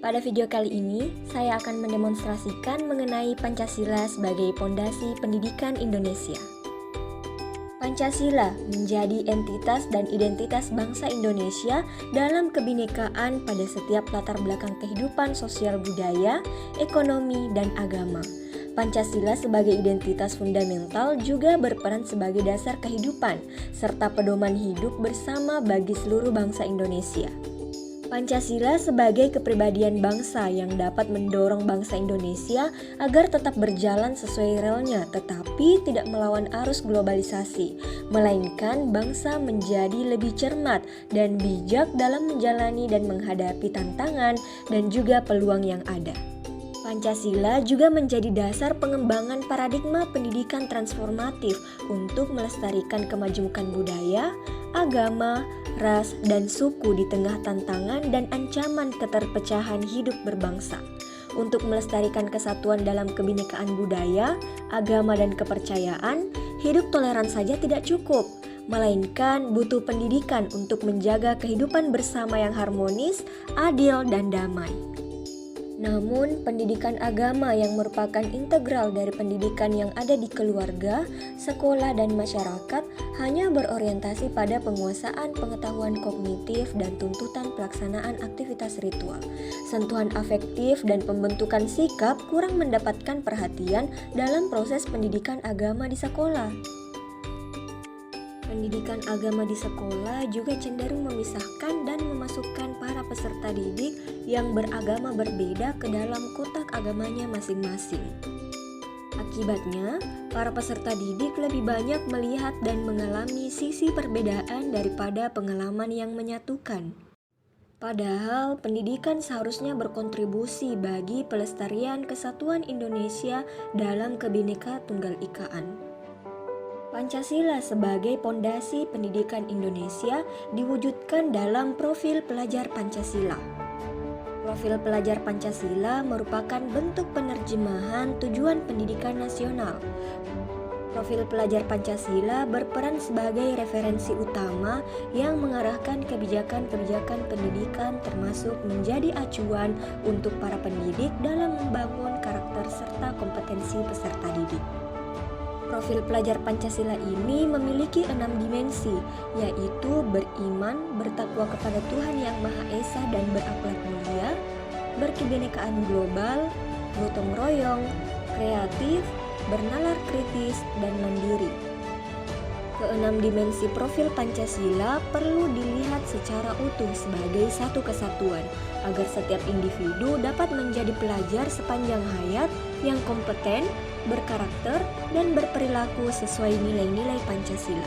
Pada video kali ini, saya akan mendemonstrasikan mengenai Pancasila sebagai pondasi pendidikan Indonesia. Pancasila menjadi entitas dan identitas bangsa Indonesia dalam kebinekaan pada setiap latar belakang kehidupan sosial budaya, ekonomi, dan agama. Pancasila sebagai identitas fundamental juga berperan sebagai dasar kehidupan serta pedoman hidup bersama bagi seluruh bangsa Indonesia. Pancasila sebagai kepribadian bangsa yang dapat mendorong bangsa Indonesia agar tetap berjalan sesuai relnya tetapi tidak melawan arus globalisasi, melainkan bangsa menjadi lebih cermat dan bijak dalam menjalani dan menghadapi tantangan dan juga peluang yang ada. Pancasila juga menjadi dasar pengembangan paradigma pendidikan transformatif untuk melestarikan kemajemukan budaya, agama, ras, dan suku di tengah tantangan dan ancaman keterpecahan hidup berbangsa. Untuk melestarikan kesatuan dalam kebinekaan budaya, agama, dan kepercayaan, hidup toleran saja tidak cukup, melainkan butuh pendidikan untuk menjaga kehidupan bersama yang harmonis, adil, dan damai. Namun, pendidikan agama yang merupakan integral dari pendidikan yang ada di keluarga, sekolah, dan masyarakat hanya berorientasi pada penguasaan pengetahuan kognitif dan tuntutan pelaksanaan aktivitas ritual. Sentuhan afektif dan pembentukan sikap kurang mendapatkan perhatian dalam proses pendidikan agama di sekolah. Pendidikan agama di sekolah juga cenderung memisahkan dan memasukkan para peserta didik yang beragama berbeda ke dalam kotak agamanya masing-masing. Akibatnya, para peserta didik lebih banyak melihat dan mengalami sisi perbedaan daripada pengalaman yang menyatukan. Padahal, pendidikan seharusnya berkontribusi bagi pelestarian kesatuan Indonesia dalam Kebhinneka Tunggal Ikaan. Pancasila sebagai pondasi pendidikan Indonesia diwujudkan dalam profil pelajar Pancasila. Profil pelajar Pancasila merupakan bentuk penerjemahan tujuan pendidikan nasional. Profil pelajar Pancasila berperan sebagai referensi utama yang mengarahkan kebijakan-kebijakan pendidikan termasuk menjadi acuan untuk para pendidik dalam membangun karakter serta kompetensi peserta didik. Profil pelajar Pancasila ini memiliki 6 dimensi, yaitu beriman, bertakwa kepada Tuhan Yang Maha Esa dan berakhlak mulia, berkebinekaan global, gotong royong, kreatif, bernalar kritis, dan mandiri. Keenam dimensi profil Pancasila perlu dilihat secara utuh sebagai satu kesatuan, agar setiap individu dapat menjadi pelajar sepanjang hayat yang kompeten, berkarakter, dan berperilaku sesuai nilai-nilai Pancasila.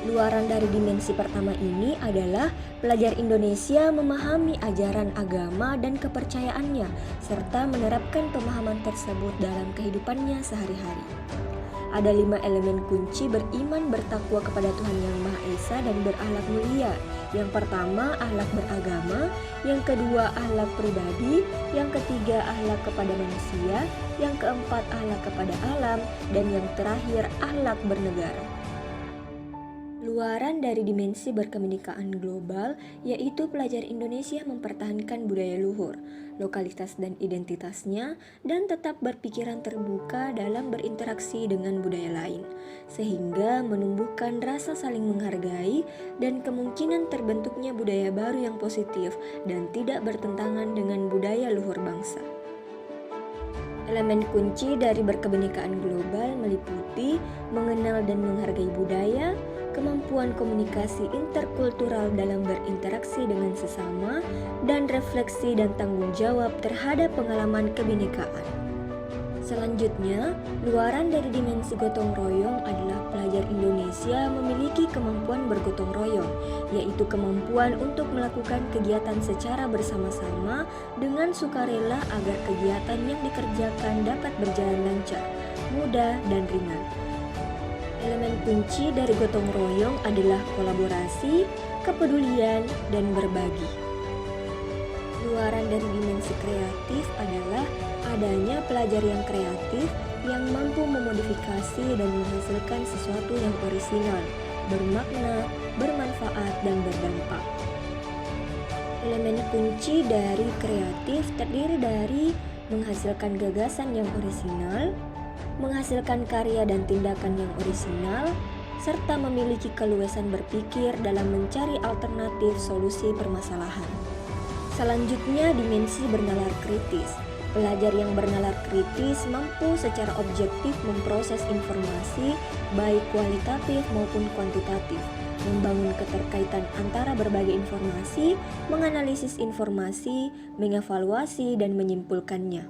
Luaran dari dimensi pertama ini adalah pelajar Indonesia memahami ajaran agama dan kepercayaannya, serta menerapkan pemahaman tersebut dalam kehidupannya sehari-hari. Ada 5 elemen kunci beriman bertakwa kepada Tuhan Yang Maha Esa dan berakhlak mulia. Yang pertama, akhlak beragama. Yang kedua, akhlak pribadi. Yang ketiga, akhlak kepada manusia. Yang keempat, akhlak kepada alam. Dan yang terakhir, akhlak bernegara. Luaran dari dimensi berkebinekaan global, yaitu pelajar Indonesia mempertahankan budaya luhur, lokalitas dan identitasnya, dan tetap berpikiran terbuka dalam berinteraksi dengan budaya lain, sehingga menumbuhkan rasa saling menghargai dan kemungkinan terbentuknya budaya baru yang positif dan tidak bertentangan dengan budaya luhur bangsa. Elemen kunci dari berkebinekaan global meliputi mengenal dan menghargai budaya, kemampuan komunikasi interkultural dalam berinteraksi dengan sesama, dan refleksi dan tanggung jawab terhadap pengalaman kebinekaan. Selanjutnya, luaran dari dimensi gotong royong adalah pelajar Indonesia memiliki kemampuan bergotong royong, yaitu kemampuan untuk melakukan kegiatan secara bersama-sama dengan sukarela agar kegiatan yang dikerjakan dapat berjalan lancar, mudah, dan ringan. Elemen kunci dari gotong royong adalah kolaborasi, kepedulian, dan berbagi. Luaran dari dimensi kreatif adalah adanya pelajar yang kreatif yang mampu memodifikasi dan menghasilkan sesuatu yang orisinal, bermakna, bermanfaat, dan berdampak. Elemen kunci dari kreatif terdiri dari menghasilkan gagasan yang orisinal, menghasilkan karya dan tindakan yang orisinal, serta memiliki keluasan berpikir dalam mencari alternatif solusi permasalahan. Selanjutnya, dimensi bernalar kritis. Pelajar yang bernalar kritis mampu secara objektif memproses informasi, baik kualitatif maupun kuantitatif, membangun keterkaitan antara berbagai informasi, menganalisis informasi, mengevaluasi, dan menyimpulkannya.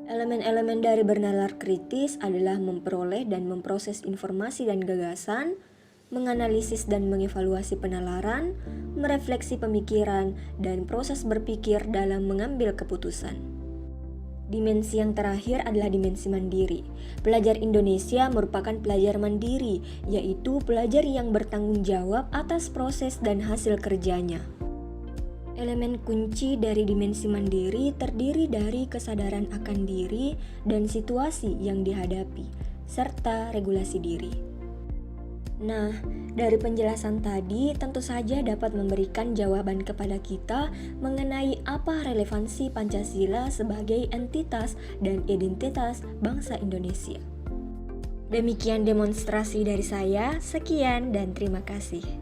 Elemen-elemen dari bernalar kritis adalah memperoleh dan memproses informasi dan gagasan, menganalisis dan mengevaluasi penalaran, merefleksi pemikiran, dan proses berpikir dalam mengambil keputusan. Dimensi yang terakhir adalah dimensi mandiri. Pelajar Indonesia merupakan pelajar mandiri, yaitu pelajar yang bertanggung jawab atas proses dan hasil kerjanya. Elemen kunci dari dimensi mandiri terdiri dari kesadaran akan diri dan situasi yang dihadapi, serta regulasi diri. Nah, dari penjelasan tadi tentu saja dapat memberikan jawaban kepada kita mengenai apa relevansi Pancasila sebagai entitas dan identitas bangsa Indonesia. Demikian demonstrasi dari saya, sekian dan terima kasih.